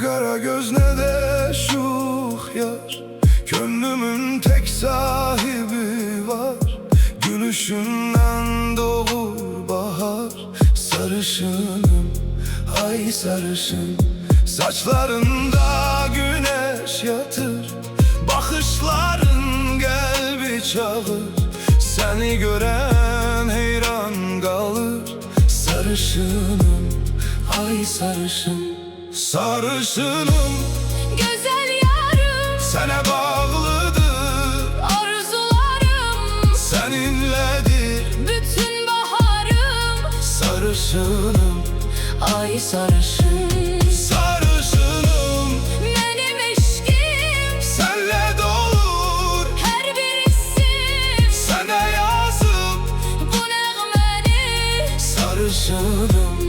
kara göz ne de şuh yar, gönlümün tek sahibi var. Gülüşünden doğur bahar, sarışınım, ay sarışın. Saçlarında güneş yatır, bakışların kalbi çağır. Seni gören heyran kalır. Sarışınım, ay sarışın. Sarışınım, güzel yarım, sana bağlıdır arzularım, seninledir bütün baharım. sarışınım, Ay sarışın, sarışınım. benim eşkim, Senle doğur her bir isim sana yazım, bu nəğməni. sarışınım,